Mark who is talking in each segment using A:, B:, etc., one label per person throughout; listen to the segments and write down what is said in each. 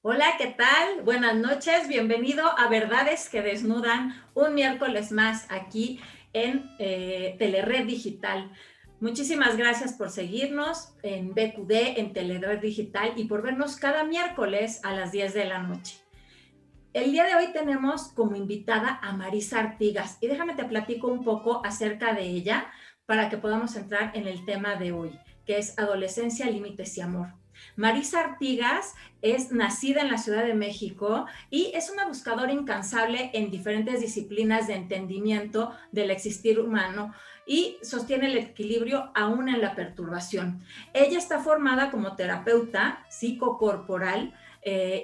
A: Hola, ¿qué tal? Buenas noches, bienvenido a Verdades que Desnudan, un miércoles más aquí en Telered Digital. Muchísimas gracias por seguirnos en BQD, en Telered Digital y por vernos cada miércoles a las 10 de la noche. El día de hoy tenemos como invitada a Marisa Artigas y déjame te platico un poco acerca de ella para que podamos entrar en el tema de hoy, que es adolescencia, límites y amor. Marisa Artigas es nacida en la Ciudad de México y es una buscadora incansable en diferentes disciplinas de entendimiento del existir humano y sostiene el equilibrio aún en la perturbación. Ella está formada como terapeuta psicocorporal,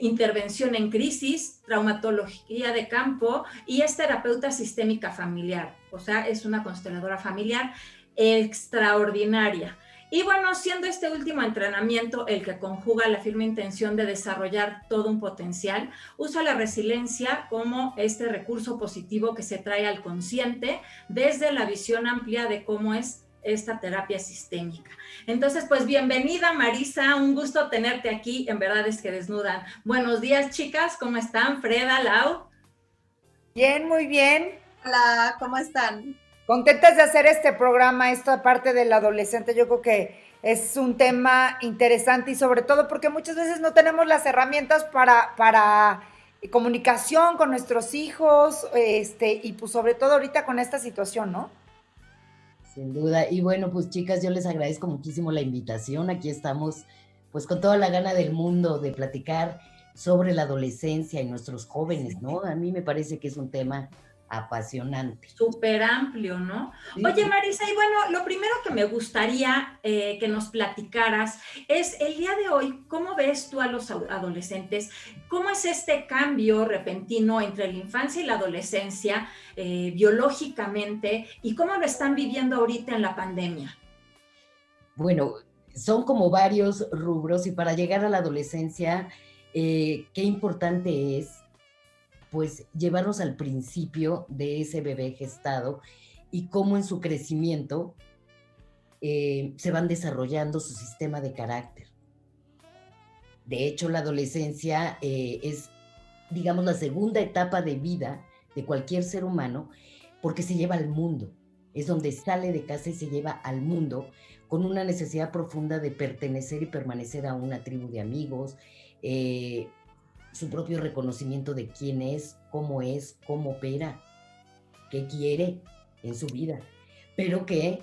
A: intervención en crisis, traumatología de campo y es terapeuta sistémica familiar, o sea, es una consteladora familiar extraordinaria. Y bueno, siendo este último entrenamiento el que conjuga la firme intención de desarrollar todo un potencial, usa la resiliencia como este recurso positivo que se trae al consciente desde la visión amplia de cómo es esta terapia sistémica. Entonces, pues bienvenida Marisa, un gusto tenerte aquí en Verdades que Desnudan. Buenos días chicas, ¿cómo están? Freda, Lau.
B: Bien, muy bien.
C: Hola, ¿cómo están?
B: Contentas de hacer este programa, esta parte del adolescente. Yo creo que es un tema interesante y sobre todo porque muchas veces no tenemos las herramientas para comunicación con nuestros hijos, y pues sobre todo ahorita con esta situación, ¿no?
D: Sin duda. Y bueno, pues chicas, yo les agradezco muchísimo la invitación. Aquí estamos pues con toda la gana del mundo de platicar sobre la adolescencia y nuestros jóvenes, ¿no? A mí me parece que es un tema apasionante.
A: Súper amplio, ¿no?
D: Sí,
A: Oye,
D: sí.
A: Marisa, y bueno, lo primero que me gustaría que nos platicaras es el día de hoy, ¿cómo ves tú a los adolescentes? ¿Cómo es este cambio repentino entre la infancia y la adolescencia biológicamente y cómo lo están viviendo ahorita en la pandemia?
D: Bueno, son como varios rubros y para llegar a la adolescencia, qué importante es pues llevarnos al principio de ese bebé gestado y cómo en su crecimiento se van desarrollando su sistema de carácter. De hecho, la adolescencia es, digamos, la segunda etapa de vida de cualquier ser humano porque se lleva al mundo. Es donde sale de casa y se lleva al mundo con una necesidad profunda de pertenecer y permanecer a una tribu de amigos, su propio reconocimiento de quién es, cómo opera, qué quiere en su vida. Pero que,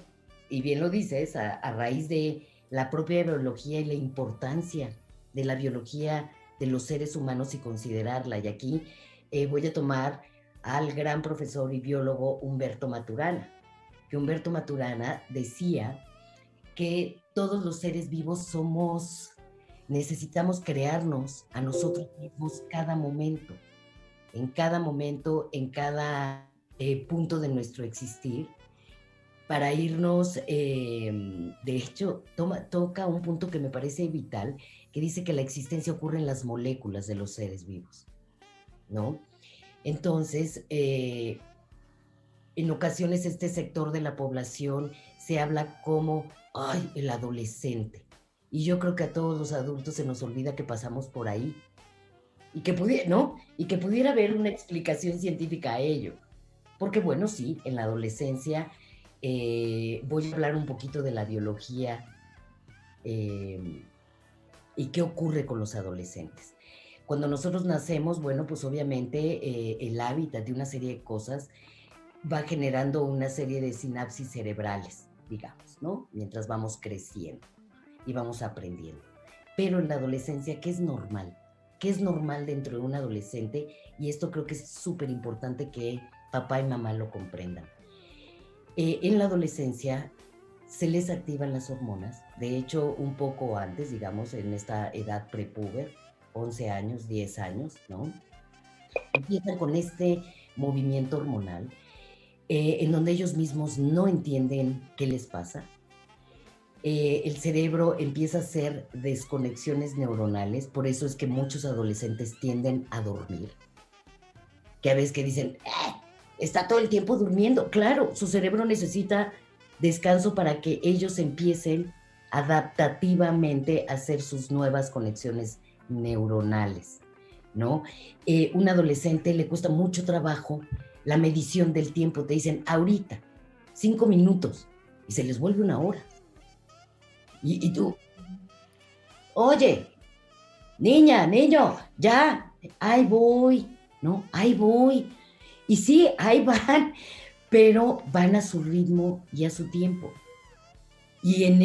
D: y bien lo dices, a raíz de la propia biología y la importancia de la biología de los seres humanos y considerarla. Y aquí voy a tomar al gran profesor y biólogo Humberto Maturana, que Humberto Maturana decía que todos los seres vivos necesitamos crearnos a nosotros mismos cada momento, en cada punto de nuestro existir, para irnos, de hecho, toca un punto que me parece vital, que dice que la existencia ocurre en las moléculas de los seres vivos, ¿no? Entonces, en ocasiones este sector de la población se habla como, ay, el adolescente. Y yo creo que a todos los adultos se nos olvida que pasamos por ahí. Y que pudiera, ¿no? Y que pudiera haber una explicación científica a ello. Porque bueno, sí, en la adolescencia voy a hablar un poquito de la biología y qué ocurre con los adolescentes. Cuando nosotros nacemos, bueno, pues obviamente el hábitat de una serie de cosas va generando una serie de sinapsis cerebrales, digamos, ¿no? Mientras vamos creciendo y vamos aprendiendo. Pero en la adolescencia, ¿qué es normal? ¿Qué es normal dentro de un adolescente? Y esto creo que es súper importante que papá y mamá lo comprendan. En la adolescencia se les activan las hormonas, de hecho un poco antes, digamos, en esta edad prepuber, 11 años, 10 años, ¿no? Empiezan con este movimiento hormonal en donde ellos mismos no entienden qué les pasa. El cerebro empieza a hacer desconexiones neuronales, por eso es que muchos adolescentes tienden a dormir. Que a veces que dicen, está todo el tiempo durmiendo. Claro, su cerebro necesita descanso para que ellos empiecen adaptativamente a hacer sus nuevas conexiones neuronales. ¿no? Un adolescente le cuesta mucho trabajo la medición del tiempo. Te dicen, ahorita, 5 minutos, y se les vuelve 1 hora. Y tú, oye, niña, niño, ya, ahí voy, ¿no? Ahí voy. Y sí, ahí van, pero van a su ritmo y a su tiempo. Y en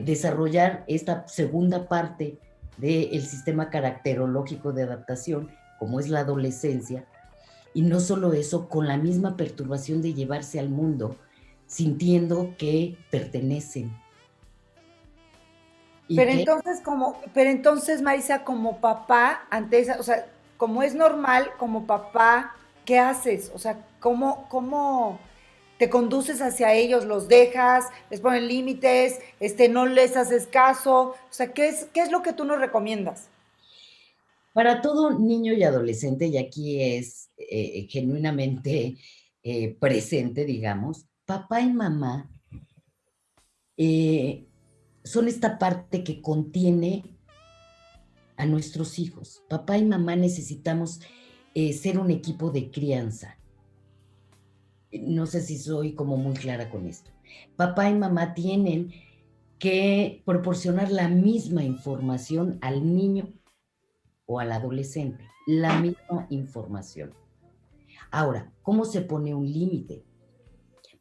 D: desarrollar esta segunda parte del sistema caracterológico de adaptación, como es la adolescencia, y no solo eso, con la misma perturbación de llevarse al mundo, sintiendo que pertenecen.
B: Pero entonces, Marisa, como papá, ante esa, o sea, como es normal, como papá, ¿qué haces? O sea, ¿cómo te conduces hacia ellos? ¿Los dejas? ¿Les ponen límites? ¿No les haces caso? O sea, ¿qué es lo que tú nos recomiendas?
D: Para todo niño y adolescente, y aquí es genuinamente presente, digamos, papá y mamá son esta parte que contiene a nuestros hijos. Papá y mamá necesitamos ser un equipo de crianza. No sé si soy como muy clara con esto. Papá y mamá tienen que proporcionar la misma información al niño o al adolescente, la misma información. Ahora, ¿cómo se pone un límite?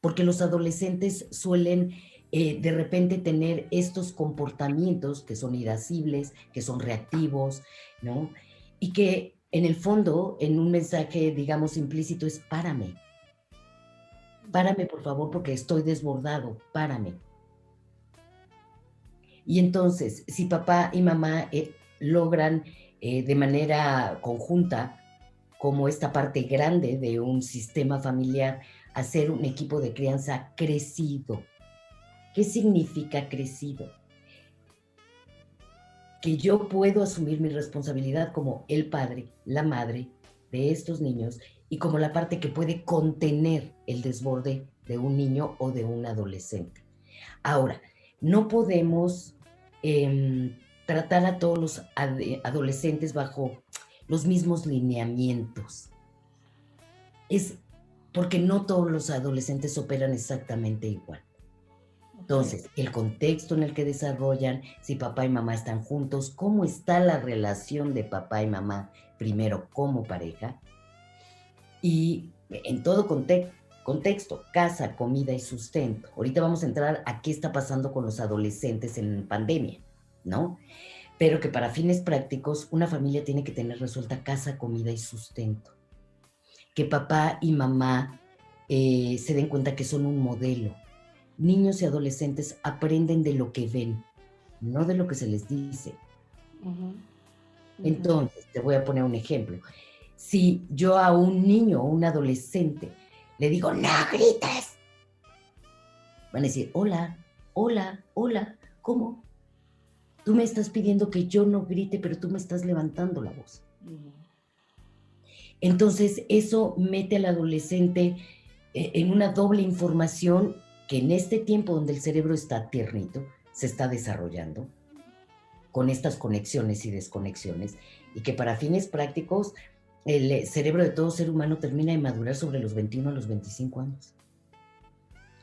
D: Porque los adolescentes suelen de repente tener estos comportamientos que son irascibles, que son reactivos, ¿no? Y que en el fondo, en un mensaje, digamos, implícito es párame. Párame, por favor, porque estoy desbordado, párame. Y entonces, si papá y mamá logran de manera conjunta, como esta parte grande de un sistema familiar, hacer un equipo de crianza crecido. ¿Qué significa crecido? Que yo puedo asumir mi responsabilidad como el padre, la madre de estos niños y como la parte que puede contener el desborde de un niño o de un adolescente. Ahora, no podemos tratar a todos los adolescentes bajo los mismos lineamientos. Es porque no todos los adolescentes operan exactamente igual. Entonces, el contexto en el que desarrollan, si papá y mamá están juntos, cómo está la relación de papá y mamá, primero como pareja, y en todo contexto, casa, comida y sustento. Ahorita vamos a entrar a qué está pasando con los adolescentes en pandemia, ¿no? Pero que para fines prácticos, una familia tiene que tener resuelta casa, comida y sustento. Que papá y mamá se den cuenta que son un modelo. Niños y adolescentes aprenden de lo que ven, no de lo que se les dice. Entonces, te voy a poner un ejemplo. Si yo a un niño o un adolescente le digo, no grites, van a decir, hola, hola, hola, ¿cómo? Tú me estás pidiendo que yo no grite, pero tú me estás levantando la voz. Entonces, eso mete al adolescente en una doble información que en este tiempo donde el cerebro está tiernito, se está desarrollando con estas conexiones y desconexiones, y que para fines prácticos, el cerebro de todo ser humano termina de madurar sobre los 21 a los 25 años.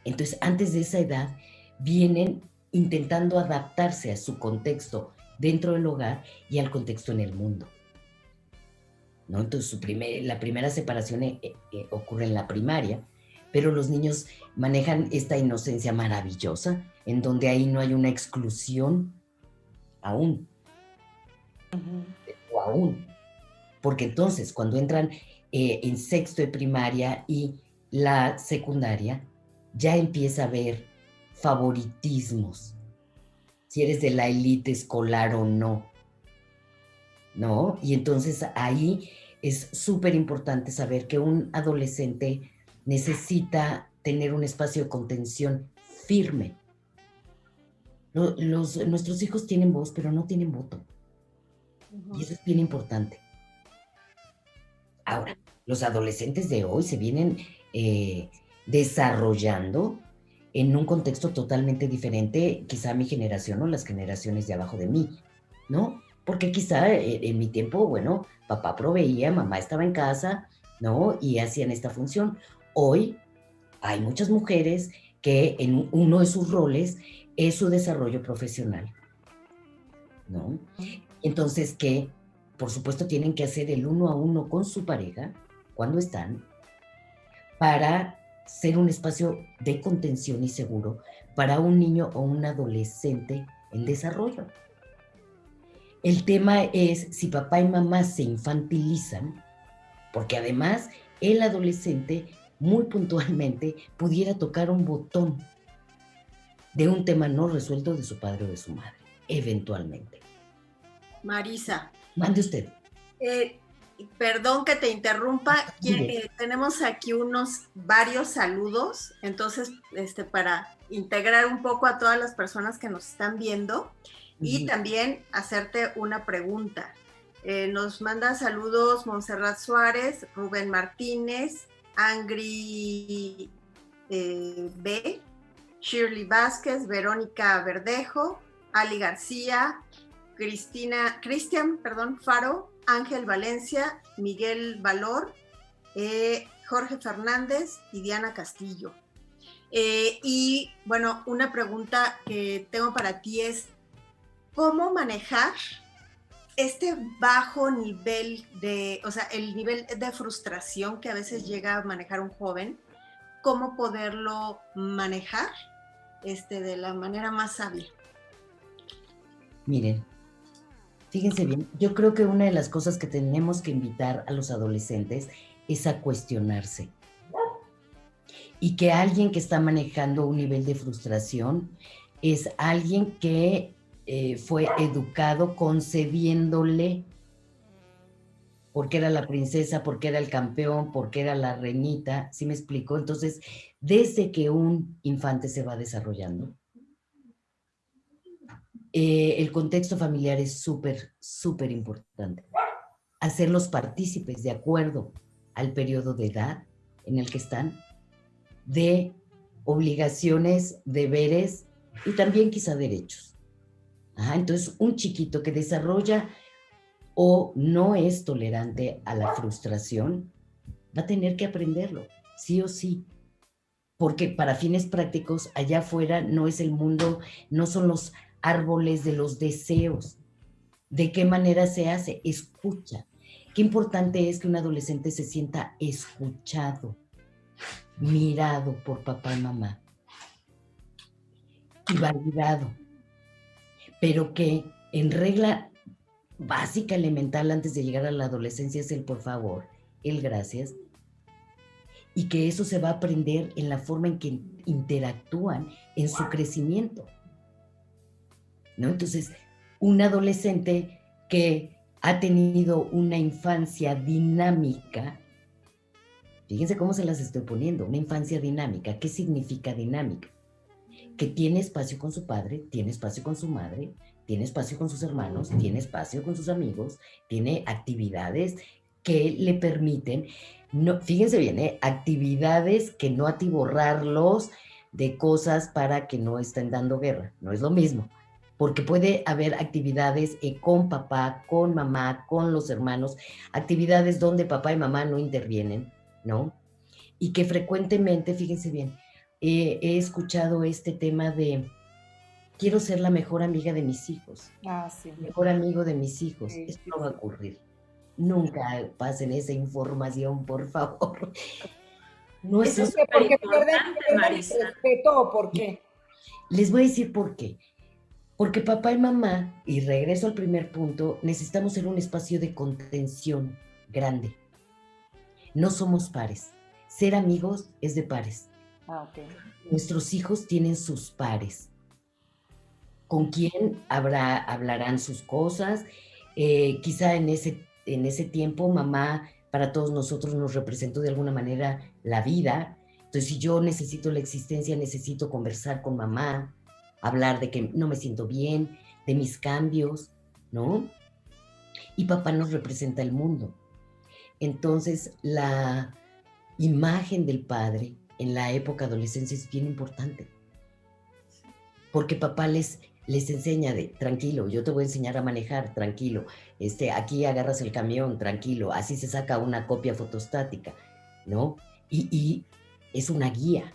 D: Entonces, antes de esa edad, vienen intentando adaptarse a su contexto dentro del hogar y al contexto en el mundo, ¿no? Entonces, la primera separación ocurre en la primaria, pero los niños manejan esta inocencia maravillosa, en donde ahí no hay una exclusión aún. O aún. Porque entonces, cuando entran en sexto de primaria y la secundaria, ya empieza a haber favoritismos. Si eres de la élite escolar o no. ¿No? Y entonces ahí es súper importante saber que un adolescente necesita tener un espacio de contención firme. Nuestros hijos tienen voz, pero no tienen voto. Y eso es bien importante. Ahora, los adolescentes de hoy se vienen desarrollando en un contexto totalmente diferente, quizá a mi generación o las generaciones de abajo de mí, ¿no? Porque quizá en mi tiempo, bueno, papá proveía, mamá estaba en casa, ¿no? Y hacían esta función. Hoy hay muchas mujeres que en uno de sus roles es su desarrollo profesional, ¿no? Entonces que, por supuesto, tienen que hacer el uno a uno con su pareja, cuando están, para ser un espacio de contención y seguro para un niño o un adolescente en desarrollo. El tema es si papá y mamá se infantilizan, porque además el adolescente muy puntualmente pudiera tocar un botón de un tema no resuelto de su padre o de su madre, eventualmente.
C: Marisa.
D: Mande usted.
C: Perdón que te interrumpa, tenemos aquí varios saludos, entonces para integrar un poco a todas las personas que nos están viendo y también hacerte una pregunta. Nos manda saludos Montserrat Suárez, Rubén Martínez, Angry B, Shirley Vázquez, Verónica Verdejo, Ali García, Cristian Faro, Ángel Valencia, Miguel Valor, Jorge Fernández y Diana Castillo. Y bueno, una pregunta que tengo para ti es, ¿cómo manejar este bajo nivel el nivel de frustración que a veces llega a manejar un joven? ¿Cómo poderlo manejar de la manera más sabia?
D: Miren, fíjense bien, yo creo que una de las cosas que tenemos que invitar a los adolescentes es a cuestionarse. Y que alguien que está manejando un nivel de frustración es alguien que fue educado concediéndole porque era la princesa, porque era el campeón, porque era la reinita, ¿sí me explico? Entonces, desde que un infante se va desarrollando, el contexto familiar es súper, súper importante. Hacerlos partícipes de acuerdo al periodo de edad en el que están, de obligaciones, deberes y también quizá derechos. Entonces, un chiquito que desarrolla o no es tolerante a la frustración, va a tener que aprenderlo, sí o sí. Porque para fines prácticos, allá afuera no es el mundo, no son los árboles de los deseos. ¿De qué manera se hace? Escucha. Qué importante es que un adolescente se sienta escuchado, mirado por papá y mamá y validado, pero que en regla básica, elemental, antes de llegar a la adolescencia es el por favor, el gracias, y que eso se va a aprender en la forma en que interactúan en su crecimiento, ¿no? Entonces, un adolescente que ha tenido una infancia dinámica, fíjense cómo se las estoy poniendo, una infancia dinámica. ¿Qué significa dinámica? Que tiene espacio con su padre, tiene espacio con su madre, tiene espacio con sus hermanos, tiene espacio con sus amigos, tiene actividades que le permiten, no, fíjense bien, actividades que no atiborrarlos de cosas para que no estén dando guerra, no es lo mismo. Porque puede haber actividades con papá, con mamá, con los hermanos, actividades donde papá y mamá no intervienen, ¿no? Y que frecuentemente, fíjense bien, he escuchado este tema de quiero ser la mejor amiga de mis hijos,
B: Sí.
D: mejor amigo de mis hijos.
B: Sí,
D: Eso no va a ocurrir. Nunca pasen esa información, por favor. No es
A: Eso es
B: porque
A: importante,
B: pierden
A: Marisa.
B: el respeto o por qué.
D: Les voy a decir por qué. Porque papá y mamá, y regreso al primer punto, necesitamos ser un espacio de contención grande. No somos pares. Ser amigos es de pares.
B: Okay.
D: Nuestros hijos tienen sus pares. Con quién hablarán sus cosas. Quizá en ese tiempo mamá para todos nosotros nos representó de alguna manera la vida. Entonces, si yo necesito la existencia, necesito conversar con mamá, hablar de que no me siento bien, de mis cambios, ¿no? Y papá nos representa el mundo. Entonces, la imagen del padre en la época adolescencia es bien importante. Porque papá les les enseña de, tranquilo, yo te voy a enseñar a manejar, tranquilo, aquí agarras el camión, tranquilo, así se saca una copia fotostática, ¿no? Y es una guía.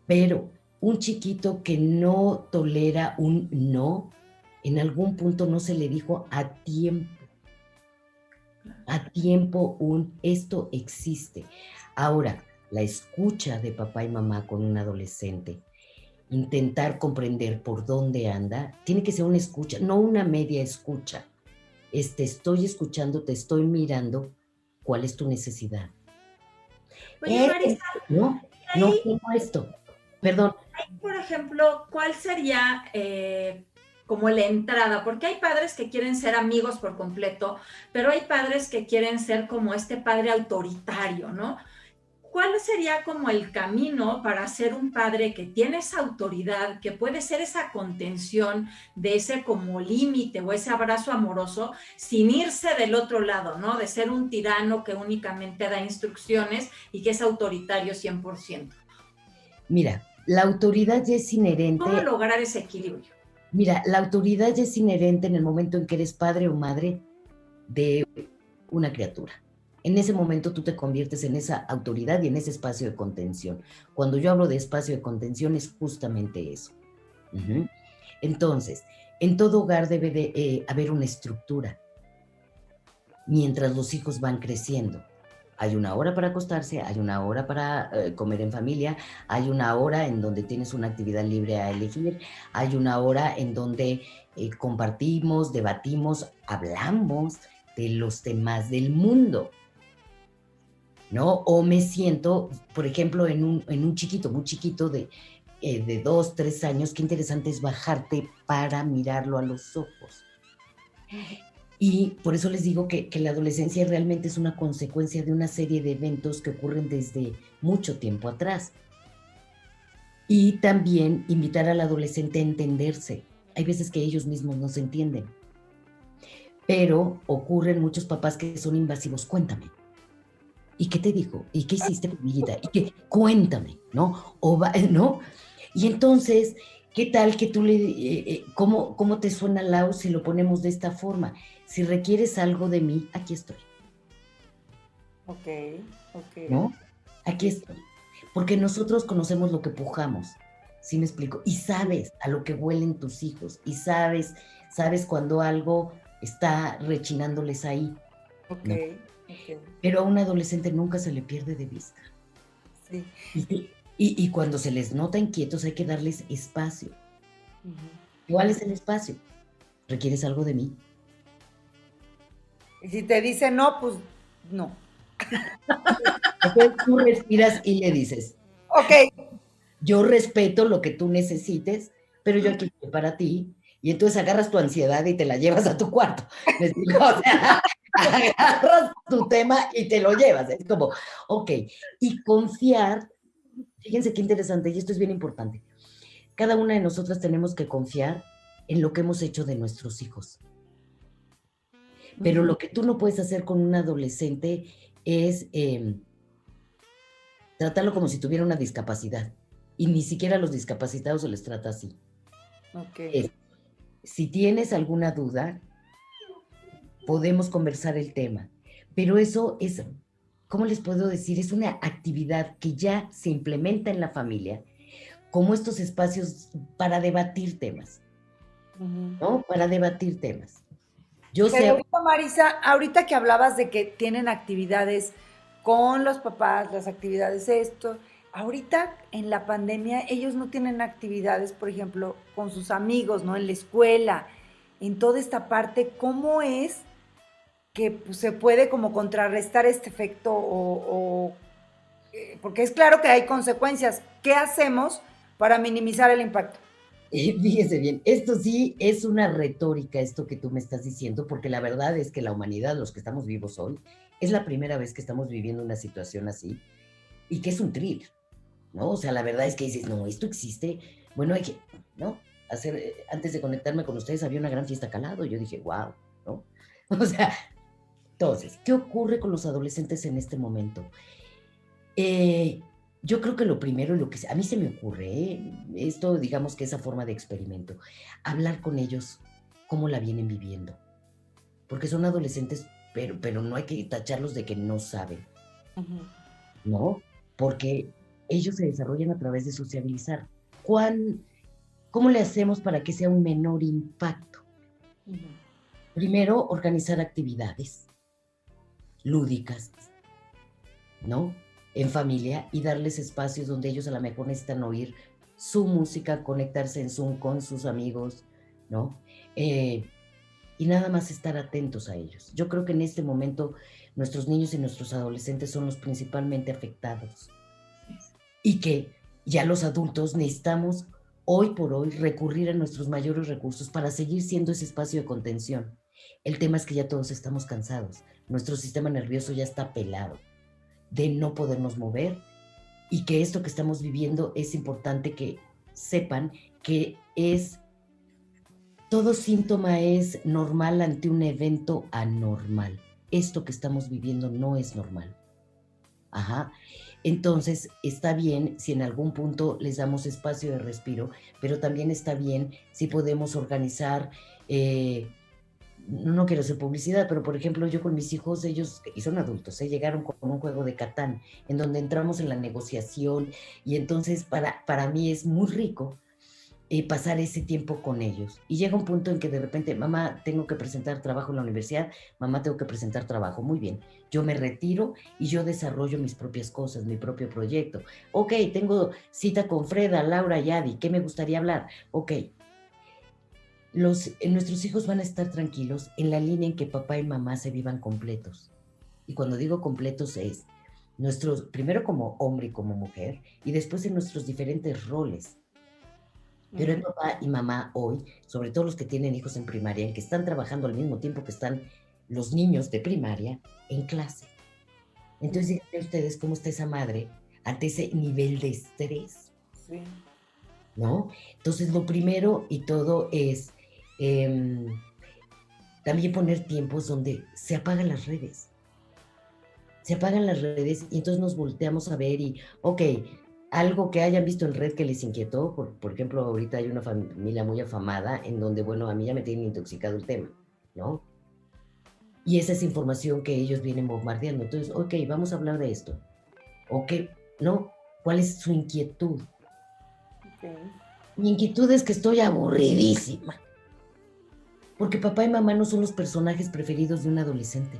D: Pero un chiquito que no tolera un no, en algún punto no se le dijo a tiempo esto existe. Ahora, la escucha de papá y mamá con un adolescente, intentar comprender por dónde anda, tiene que ser una escucha, no una media escucha. Te estoy escuchando, te estoy mirando, ¿cuál es tu necesidad?
A: Oye, Marisa,
D: no tengo esto. Perdón.
A: Por ejemplo, ¿cuál sería como la entrada? Porque hay padres que quieren ser amigos por completo, pero hay padres que quieren ser como este padre autoritario, ¿no? ¿Cuál sería como el camino para ser un padre que tiene esa autoridad, que puede ser esa contención de ese como límite o ese abrazo amoroso sin irse del otro lado, ¿no? De ser un tirano que únicamente da instrucciones y que es autoritario 100%.
D: Mira, la autoridad ya es inherente.
A: ¿Cómo lograr ese equilibrio?
D: Mira, la autoridad ya es inherente en el momento en que eres padre o madre de una criatura. En ese momento tú te conviertes en esa autoridad y en ese espacio de contención. Cuando yo hablo de espacio de contención es justamente eso. Entonces, en todo hogar debe de haber una estructura mientras los hijos van creciendo. Hay una hora para acostarse, hay una hora para comer en familia, hay una hora en donde tienes una actividad libre a elegir, hay una hora en donde compartimos, debatimos, hablamos de los temas del mundo, ¿no? O me siento, por ejemplo, en un chiquito, muy chiquito de 2, 3 años, qué interesante es bajarte para mirarlo a los ojos. Y por eso les digo que la adolescencia realmente es una consecuencia de una serie de eventos que ocurren desde mucho tiempo atrás. Y también invitar al adolescente a entenderse. Hay veces que ellos mismos no se entienden. Pero ocurren muchos papás que son invasivos. Cuéntame. ¿Y qué te dijo? ¿Y qué hiciste, amiguita? ¿Y qué? Cuéntame, ¿no? ¿No? Y entonces, ¿qué tal que tú cómo te suena, Lau, si lo ponemos de esta forma? Si requieres algo de mí, aquí estoy.
B: Ok.
D: ¿No? Aquí estoy. Porque nosotros conocemos lo que pujamos, ¿sí me explico? Y sabes a lo que huelen tus hijos, y sabes cuando algo está rechinándoles ahí.
B: Ok,
D: ¿no?
B: ok.
D: Pero a un adolescente nunca se le pierde de vista.
B: Sí.
D: Y cuando se les nota inquietos hay que darles espacio. ¿Cuál es el espacio? ¿Requieres algo de mí?
B: Y si te dice no, pues no.
D: Entonces tú respiras y le dices,
B: ok,
D: yo respeto lo que tú necesites, pero yo aquí estoy para ti. Y entonces agarras tu ansiedad y te la llevas a tu cuarto. ¿Me explico? O sea, agarras tu tema y te lo llevas. Es como, ok. Y confiar, fíjense qué interesante, y esto es bien importante. Cada una de nosotras tenemos que confiar en lo que hemos hecho de nuestros hijos. Pero lo que tú no puedes hacer con un adolescente es tratarlo como si tuviera una discapacidad. Y ni siquiera a los discapacitados se les trata así.
B: Ok.
D: Si tienes alguna duda, podemos conversar el tema. Pero eso es, ¿cómo les puedo decir? Es una actividad que ya se implementa en la familia, como estos espacios para debatir temas, ¿no? Para debatir temas. Yo sé...
B: Marisa, ahorita que hablabas de que tienen actividades con los papás, las actividades esto, ahorita en la pandemia ellos no tienen actividades, por ejemplo, con sus amigos, ¿no? En la escuela, en toda esta parte, ¿cómo es que pues, se puede como contrarrestar este efecto porque es claro que hay consecuencias? ¿Qué hacemos para minimizar el impacto?
D: Fíjese bien, esto sí es una retórica, esto que tú me estás diciendo, porque la verdad es que la humanidad, los que estamos vivos hoy, es la primera vez que estamos viviendo una situación así, y que es un thriller, ¿no? O sea, la verdad es que dices, no, esto existe, bueno, hay que, ¿no? Antes de conectarme con ustedes había una gran fiesta calado, y yo dije, wow, ¿no? O sea, entonces, ¿qué ocurre con los adolescentes en este momento? Yo creo que lo primero, lo que a mí se me ocurre, esto digamos que esa forma de experimento, hablar con ellos cómo la vienen viviendo. Porque son adolescentes, pero no hay que tacharlos de que no saben, ¿no? Porque ellos se desarrollan a través de sociabilizar. ¿Cómo le hacemos para que sea un menor impacto? Primero, organizar actividades lúdicas, ¿no? En familia, y darles espacios donde ellos a lo mejor necesitan oír su música, conectarse en Zoom con sus amigos, ¿no? Y nada más estar atentos a ellos. Yo creo que en este momento nuestros niños y nuestros adolescentes son los principalmente afectados. Y que ya los adultos necesitamos hoy por hoy recurrir a nuestros mayores recursos para seguir siendo ese espacio de contención. El tema es que ya todos estamos cansados. Nuestro sistema nervioso ya está pelado de no podernos mover, y que esto que estamos viviendo es importante que sepan que todo síntoma es normal ante un evento anormal. Esto que estamos viviendo no es normal. Entonces, está bien si en algún punto les damos espacio de respiro, pero también está bien si podemos organizar, no quiero hacer publicidad, pero por ejemplo, yo con mis hijos, ellos, y son adultos, llegaron con un juego de Catán, en donde entramos en la negociación, y entonces para mí es muy rico pasar ese tiempo con ellos. Y llega un punto en que de repente, mamá, tengo que presentar trabajo en la universidad, mamá, tengo que presentar trabajo, muy bien, yo me retiro y yo desarrollo mis propias cosas, mi propio proyecto. Ok, tengo cita con Freda, Laura y Adi, ¿qué me gustaría hablar? Ok, nuestros hijos van a estar tranquilos en la línea en que papá y mamá se vivan completos. Y cuando digo completos es primero como hombre y como mujer, y después en nuestros diferentes roles. Pero el papá y mamá hoy, sobre todo los que tienen hijos en primaria, que están trabajando al mismo tiempo que están los niños de primaria en clase. Entonces, díganme ustedes cómo está esa madre ante ese nivel de estrés.
B: Sí.
D: ¿No? Entonces, lo primero y todo es también poner tiempos donde se apagan las redes. Se apagan las redes y entonces nos volteamos a ver y, ok, algo que hayan visto en red que les inquietó, por ejemplo, ahorita hay una familia muy afamada en donde, bueno, a mí ya me tiene intoxicado el tema, ¿no? Y esa es información que ellos vienen bombardeando. Entonces, ok, vamos a hablar de esto. Ok, ¿no? ¿Cuál es su inquietud?
B: Okay.
D: Mi inquietud es que estoy aburridísima. Porque papá y mamá no son los personajes preferidos de un adolescente.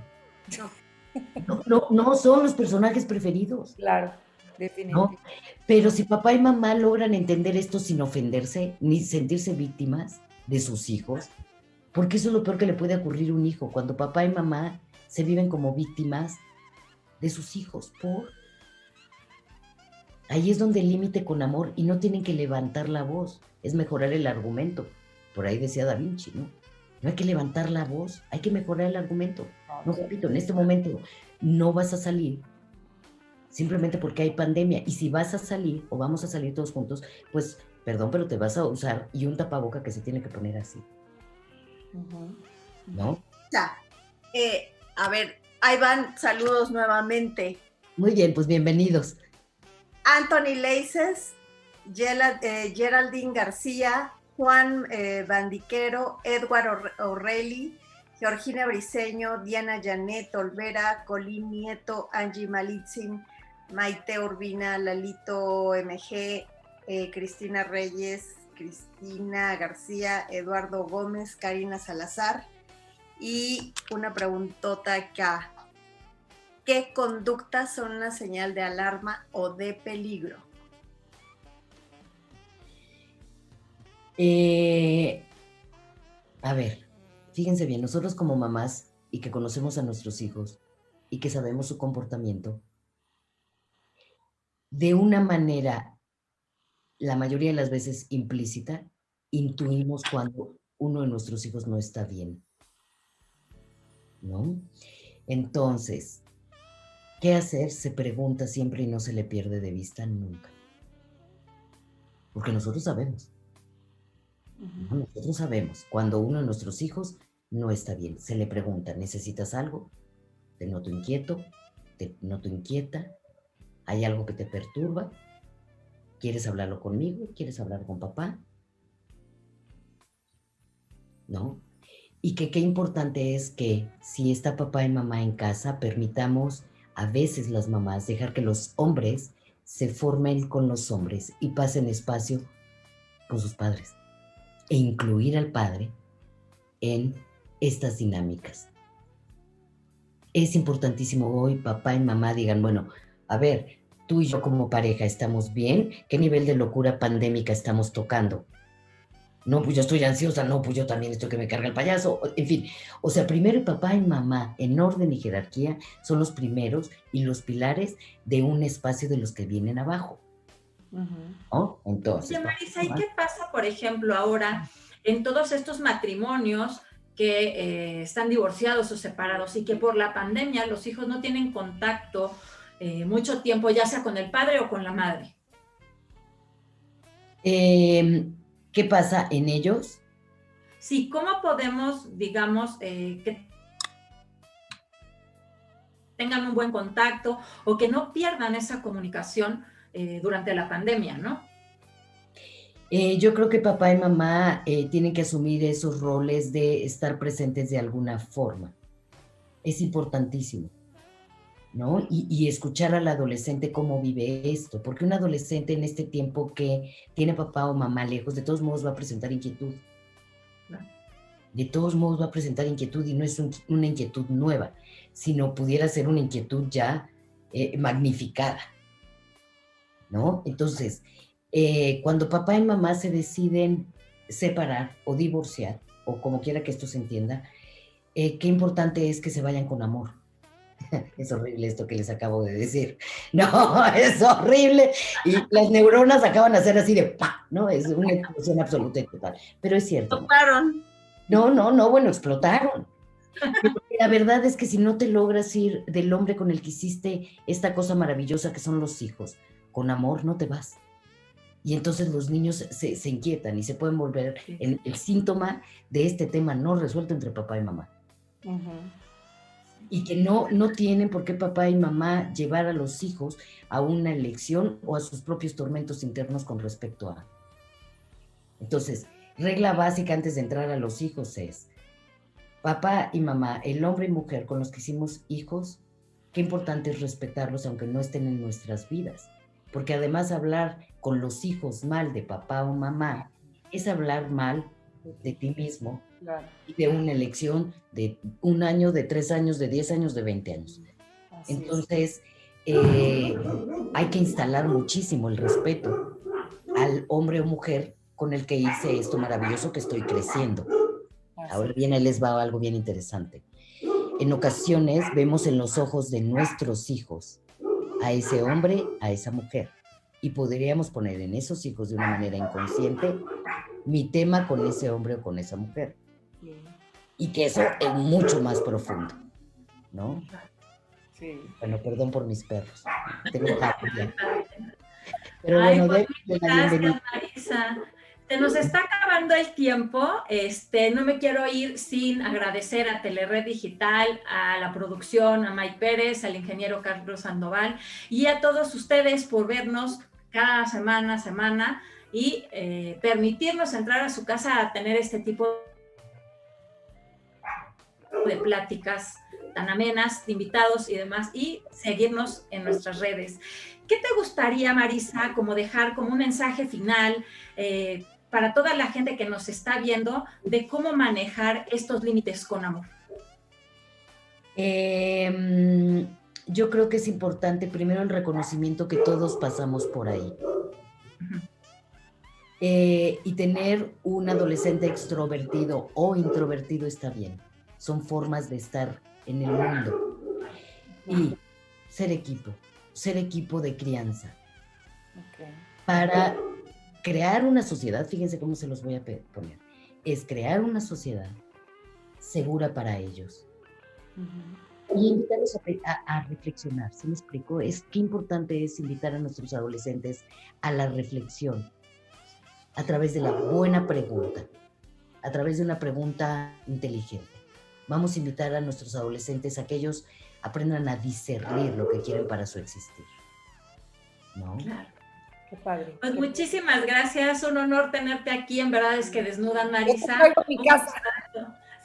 D: No son los personajes preferidos.
B: Claro, definitivamente.
D: ¿No? Pero si papá y mamá logran entender esto sin ofenderse, ni sentirse víctimas de sus hijos, porque eso es lo peor que le puede ocurrir a un hijo, cuando papá y mamá se viven como víctimas de sus hijos. Ahí es donde el límite con amor, y no tienen que levantar la voz, es mejorar el argumento. Por ahí decía Da Vinci, ¿no? No hay que levantar la voz, hay que mejorar el argumento. No, repito, en este momento no vas a salir simplemente porque hay pandemia, y si vas a salir o vamos a salir todos juntos, pues perdón, pero te vas a usar y un tapaboca que se tiene que poner así. ¿No?
C: Ya. A ver, ahí van, saludos nuevamente.
D: Muy bien, pues bienvenidos.
C: Anthony Leises, Geraldine García, Juan Bandiquero, Edward O'Reilly, Georgina Briceño, Diana Janet Olvera, Colín Nieto, Angie Malitzin, Maite Urbina, Lalito MG, Cristina Reyes, Cristina García, Eduardo Gómez, Karina Salazar. Y una preguntota acá. ¿Qué conductas son una señal de alarma o de peligro?
D: A ver, fíjense bien, nosotros como mamás y que conocemos a nuestros hijos y que sabemos su comportamiento, de una manera, la mayoría de las veces implícita, intuimos cuando uno de nuestros hijos no está bien, ¿no? Entonces, ¿qué hacer? Se pregunta siempre y no se le pierde de vista nunca. Porque nosotros sabemos. Nosotros sabemos cuando uno de nuestros hijos no está bien. Se le pregunta, ¿necesitas algo? Te noto inquieto, te noto inquieta. ¿Hay algo que te perturba? ¿Quieres hablarlo conmigo? ¿Quieres hablar con papá? ¿No? Y que qué importante es que si está papá y mamá en casa, permitamos a veces las mamás dejar que los hombres se formen con los hombres y pasen espacio con sus padres e incluir al padre en estas dinámicas. Es importantísimo hoy papá y mamá digan, bueno, a ver, tú y yo como pareja estamos bien, ¿qué nivel de locura pandémica estamos tocando? No, pues yo estoy ansiosa, no, pues yo también estoy que me carga el payaso, en fin. O sea, primero papá y mamá, en orden y jerarquía, son los primeros y los pilares de un espacio de los que vienen abajo. ¿No? Entonces,
A: oye, Marisa, ¿y qué pasa, por ejemplo, ahora en todos estos matrimonios que están divorciados o separados y que por la pandemia los hijos no tienen contacto mucho tiempo, ya sea con el padre o con la madre?
D: ¿Qué pasa en ellos?
A: Sí, ¿cómo podemos, digamos, que tengan un buen contacto o que no pierdan esa comunicación durante la pandemia, ¿no?
D: Yo creo que papá y mamá tienen que asumir esos roles de estar presentes de alguna forma. Es importantísimo, ¿no? Y escuchar al adolescente cómo vive esto, porque un adolescente en este tiempo que tiene papá o mamá lejos, de todos modos va a presentar inquietud. De todos modos va a presentar inquietud y no es una inquietud nueva, sino pudiera ser una inquietud ya magnificada, ¿no? Entonces, cuando papá y mamá se deciden separar o divorciar, o como quiera que esto se entienda, qué importante es que se vayan con amor. Es horrible esto que les acabo de decir. No, es horrible. Y las neuronas acaban de hacer así de ¡pah! ¿No? Es una explosión absoluta y total. Pero es cierto.
C: Tocaron.
D: No, bueno, explotaron. Pero la verdad es que si no te logras ir del hombre con el que hiciste esta cosa maravillosa que son los hijos, con amor no te vas. Y entonces los niños se inquietan y se pueden volver en el síntoma de este tema no resuelto entre papá y mamá. Y que no tienen por qué papá y mamá llevar a los hijos a una elección o a sus propios tormentos internos con respecto a. Entonces, regla básica antes de entrar a los hijos es, papá y mamá, el hombre y mujer con los que hicimos hijos, qué importante es respetarlos aunque no estén en nuestras vidas. Porque además hablar con los hijos mal de papá o mamá es hablar mal de ti mismo, claro, y de una elección de 1 año, de 3 años, de 10 años, de 20 años. Así entonces, hay que instalar muchísimo el respeto al hombre o mujer con el que hice esto maravilloso que estoy creciendo. Ahora viene, les va algo bien interesante. En ocasiones vemos en los ojos de nuestros hijos a ese hombre, a esa mujer, y podríamos poner en esos hijos de una manera inconsciente mi tema con ese hombre o con esa mujer. Y que eso es mucho más profundo, ¿no? Sí. Bueno, perdón por mis perros. Tengo pero
A: ay, bueno, gracias, Marisa. Se nos está acabando el tiempo. No me quiero ir sin agradecer a Telered Digital, a la producción, a Mike Pérez, al ingeniero Carlos Sandoval y a todos ustedes por vernos cada semana y permitirnos entrar a su casa a tener este tipo de pláticas tan amenas, de invitados y demás, y seguirnos en nuestras redes. ¿Qué te gustaría, Marisa, como dejar como un mensaje final para toda la gente que nos está viendo de cómo manejar estos límites con amor?
D: Yo creo que es importante primero el reconocimiento que todos pasamos por ahí. Y tener un adolescente extrovertido o introvertido está bien. Son formas de estar en el mundo. Y ser equipo de crianza. Para crear una sociedad, fíjense cómo se los voy a poner, es crear una sociedad segura para ellos. Y invitarlos a reflexionar, ¿sí me explico? Qué importante es invitar a nuestros adolescentes a la reflexión a través de la buena pregunta, a través de una pregunta inteligente. Vamos a invitar a nuestros adolescentes a que ellos aprendan a discernir lo que quieren para su existir. ¿no?
A: Claro.
B: Qué padre.
A: Pues muchísimas gracias, un honor tenerte aquí en Verdades que Desnudan, Marisa.
B: Traigo mi casa.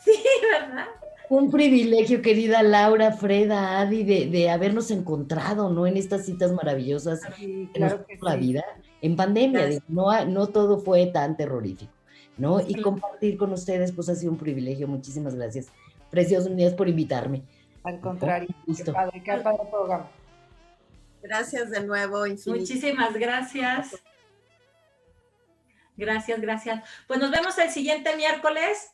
A: Sí, ¿verdad?
D: Un privilegio, querida Laura, Freda, Adi, de habernos encontrado, ¿no? En estas citas maravillosas
B: Sí,
D: que nos
B: claro que
D: dio la
B: sí.
D: vida, en pandemia,
C: Gracias.
D: no todo fue tan terrorífico, ¿no? Y
A: Sí.
D: compartir con ustedes, pues ha sido un privilegio, muchísimas gracias. Preciosos días por invitarme.
B: Al contrario,
D: Un
B: qué
D: gusto.
B: padre programa.
C: Gracias de nuevo, infinito.
A: Muchísimas gracias. Gracias, gracias. Pues nos vemos el siguiente miércoles.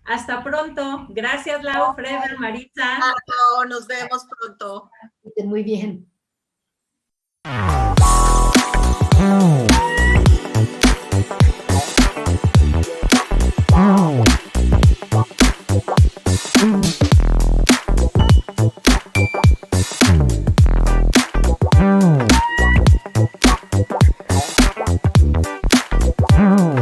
A: Hasta pronto. Gracias, Lau, Freda, Marisa.
C: No, nos vemos pronto.
D: Estén muy bien.
E: Oh.